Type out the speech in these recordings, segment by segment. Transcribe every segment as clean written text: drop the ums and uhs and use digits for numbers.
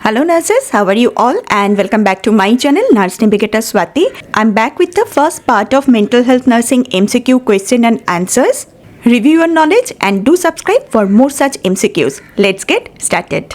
Hello nurses, how are you all, and welcome back to my channel Nurse Navigator Swati. I'm back with the first part of mental health nursing MCQ question and answers. Review your knowledge and do subscribe for more such MCQs. Let's get started.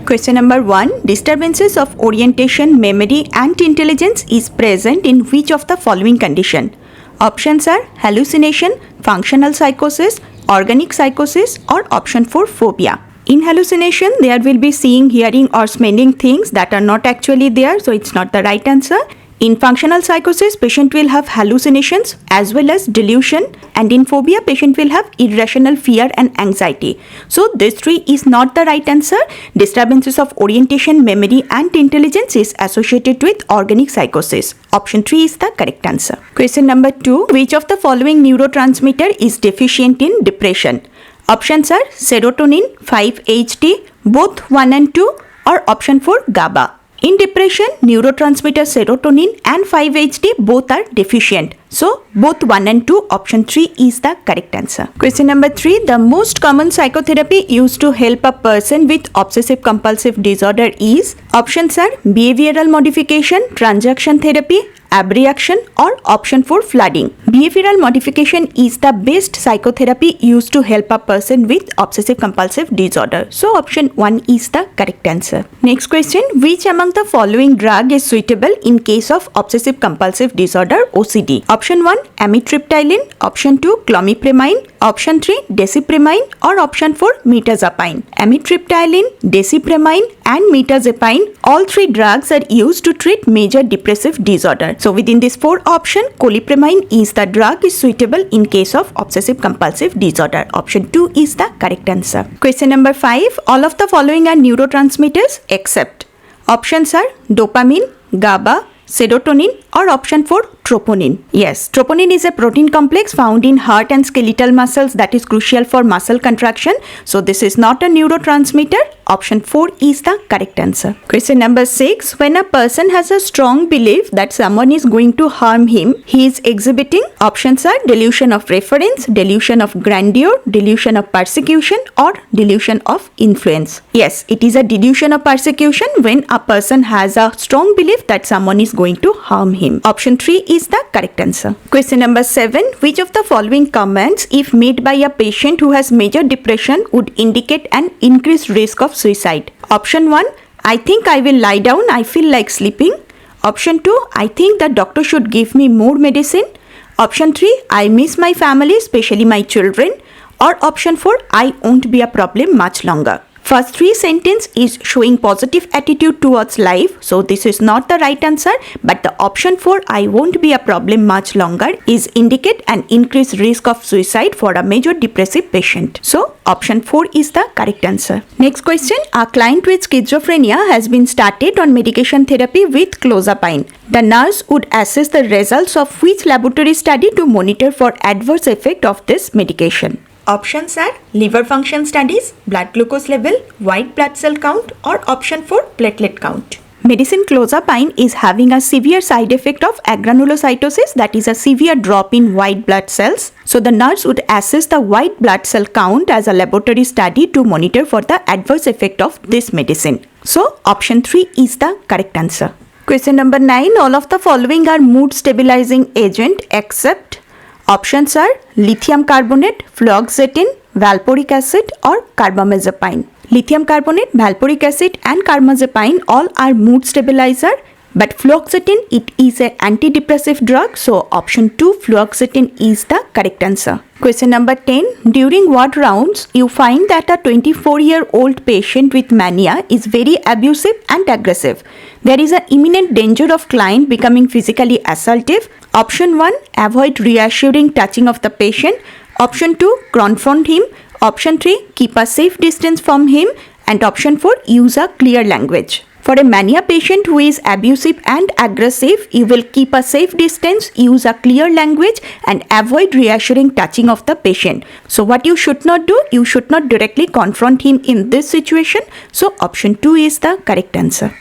Question number 1. Disturbances of orientation, memory and intelligence is present in which of the following condition? Options are hallucination, functional psychosis, organic psychosis or option 4 phobia. In hallucination, there will be seeing, hearing or smelling things that are not actually there, so it's not the right answer. In functional psychosis, patient will have hallucinations as well as delusion, and in phobia, patient will have irrational fear and anxiety. So this 3 is not the right answer. Disturbances of orientation, memory and intelligence is associated with organic psychosis. Option 3 is the correct answer. Question number 2. Which of the following neurotransmitter is deficient in depression? Options are serotonin, 5-HT, both 1 and 2 or option 4 GABA. In depression, neurotransmitter serotonin and 5-HT both are deficient. So, both 1 and 2, option 3 is the correct answer. Question number 3. The most common psychotherapy used to help a person with obsessive compulsive disorder is? Options are behavioral modification, transaction therapy, abreaction or option 4 flooding. Behavioral modification is the best psychotherapy used to help a person with obsessive compulsive disorder. So option 1 is the correct answer. Next question. Which among the following drug is suitable in case of obsessive compulsive disorder OCD? Option 1 amitriptyline, option 2 clomipramine, option 3 desipramine or option 4 mirtazapine. Amitriptyline, desipramine and mirtazapine, all 3 drugs are used to treat major depressive disorder. So within this 4 option, clomipramine is the drug is suitable in case of obsessive compulsive disorder. Option 2 is the correct answer. Question number 5. All of the following are neurotransmitters except. Options are dopamine, GABA, serotonin or option 4 troponin. Yes, troponin is a protein complex found in heart and skeletal muscles that is crucial for muscle contraction. So this is not a neurotransmitter. Option 4 is the correct answer. Question number 6. When a person has a strong belief that someone is going to harm him, he is exhibiting. Options are delusion of reference, delusion of grandeur, delusion of persecution or delusion of influence. Yes, it is a delusion of persecution when a person has a strong belief that someone is going to harm him. Option 3 is the correct answer. Question number 7. Which of the following comments, if made by a patient who has major depression, would indicate an increased risk of suicide? Option 1. I think I will lie down, I feel like sleeping. Option 2. I think the doctor should give me more medicine. Option 3. I miss my family, especially my children. Or option 4. I won't be a problem much longer. First 3 sentence is showing positive attitude towards life, so this is not the right answer, but the option 4 I won't be a problem much longer is indicate an increased risk of suicide for a major depressive patient. So option 4 is the correct answer. Next question. A client with schizophrenia has been started on medication therapy with clozapine. The nurse would assess the results of which laboratory study to monitor for adverse effect of this medication? Options are liver function studies, blood glucose level, white blood cell count or option 4 platelet count. Medicine clozapine is having a severe side effect of agranulocytosis, that is a severe drop in white blood cells. So the nurse would assess the white blood cell count as a laboratory study to monitor for the adverse effect of this medicine. So option 3 is the correct answer. Question number 9. All of the following are mood stabilizing agent except. Options are lithium carbonate, fluoxetine, valproic acid or carbamazepine. Lithium carbonate, valproic acid and carbamazepine all are mood stabilizer, but fluoxetine, it is an antidepressive drug, so option 2 fluoxetine is the correct answer. Question number 10. During ward rounds, you find that a 24-year-old patient with mania is very abusive and aggressive. There is an imminent danger of client becoming physically assaultive. Option 1. Avoid reassuring touching of the patient. Option 2. Confront him. Option 3. Keep a safe distance from him. And option 4. Use a clear language. For a mania patient who is abusive and aggressive, you will keep a safe distance, use a clear language and avoid reassuring touching of the patient. So what you should not do, you should not directly confront him in this situation. So option 2 is the correct answer.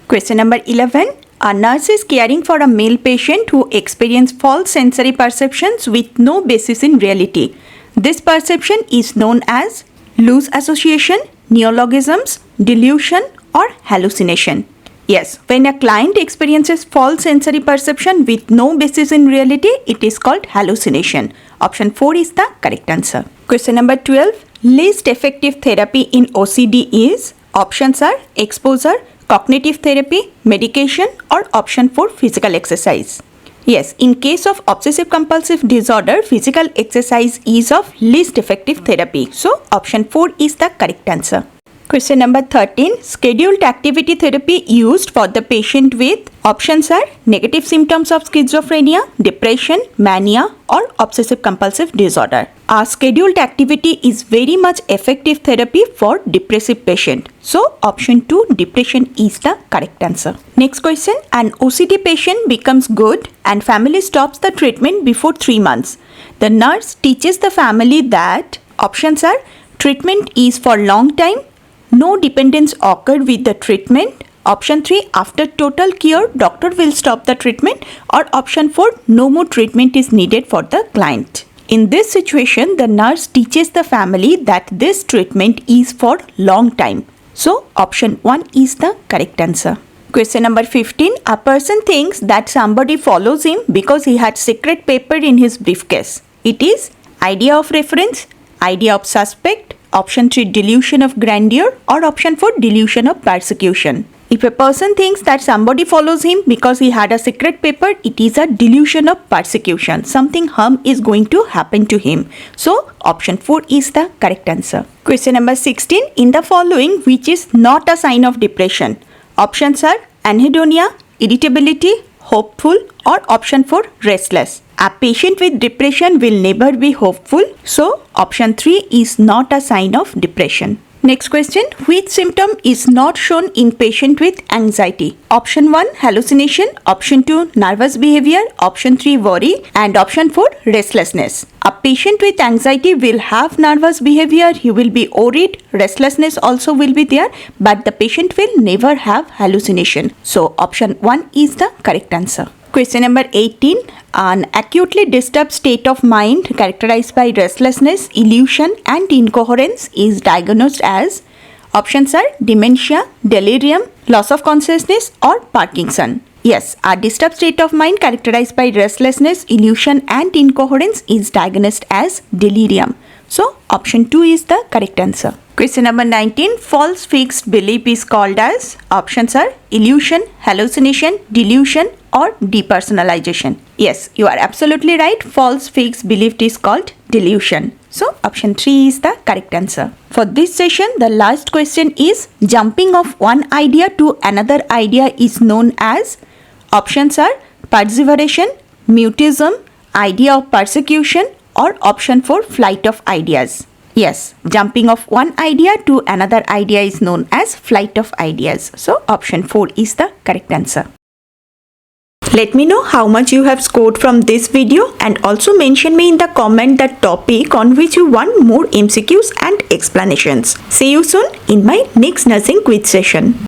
Question number 11. A nurse is caring for a male patient who experiences false sensory perceptions with no basis in reality. This perception is known as loose association, neologisms, delusion or hallucination? Yes, when a client experiences false sensory perception with no basis in reality, it is called hallucination. Option 4 is the correct answer. Question number 12. Least effective therapy in OCD is? Options are exposure, cognitive therapy, medication, or option 4 physical exercise. Yes, in case of obsessive compulsive disorder, physical exercise is of least effective therapy. So option 4 is the correct answer. Question number 13. Scheduled activity therapy used for the patient with? Options are negative symptoms of schizophrenia, depression, mania, or obsessive compulsive disorder. A scheduled activity is very much effective therapy for depressive patient. So option 2, depression is the correct answer. Next question. An OCD patient becomes good and family stops the treatment before 3 months. The nurse teaches the family that? Options are treatment is for long time, no dependence occurred with the treatment. Option 3, after total cure, doctor will stop the treatment. Or option 4, no more treatment is needed for the client. In this situation, the nurse teaches the family that this treatment is for long time. So option 1 is the correct answer. Question number 15. A person thinks that somebody follows him because he had secret paper in his briefcase. It is idea of reference, idea of suspect, option 3, delusion of grandeur, or option 4, delusion of persecution. If a person thinks that somebody follows him because he had a secret paper, it is a delusion of persecution. Something harm is going to happen to him. So option 4 is the correct answer. Question number 16. In the following, which is not a sign of depression? Options are anhedonia, irritability, hopeful, or option 4, restless. A patient with depression will never be hopeful. So option 3 is not a sign of depression. Next question. Which symptom is not shown in patient with anxiety? Option 1, hallucination. Option 2, nervous behavior. Option 3, worry. And option 4, restlessness. A patient with anxiety will have nervous behavior. He will be worried. Restlessness also will be there. But the patient will never have hallucination. So option 1 is the correct answer. Question number 18. An acutely disturbed state of mind characterized by restlessness, illusion, and incoherence is diagnosed as? Options are dementia, delirium, loss of consciousness, or Parkinson. Yes, a disturbed state of mind characterized by restlessness, illusion, and incoherence is diagnosed as delirium. So option 2 is the correct answer. Question number 19. False fixed belief is called as? Options are illusion, hallucination, delusion, or depersonalization. Yes, you are absolutely right. False fixed belief is called delusion. So option 3 is the correct answer. For this session, the last question is jumping of one idea to another idea is known as? Options are perseveration, mutism, idea of persecution, or option 4, flight of ideas. Yes, jumping of one idea to another idea is known as flight of ideas. So option 4 is the correct answer. Let me know how much you have scored from this video and also mention me in the comment the topic on which you want more MCQs and explanations. See you soon in my next nursing quiz session.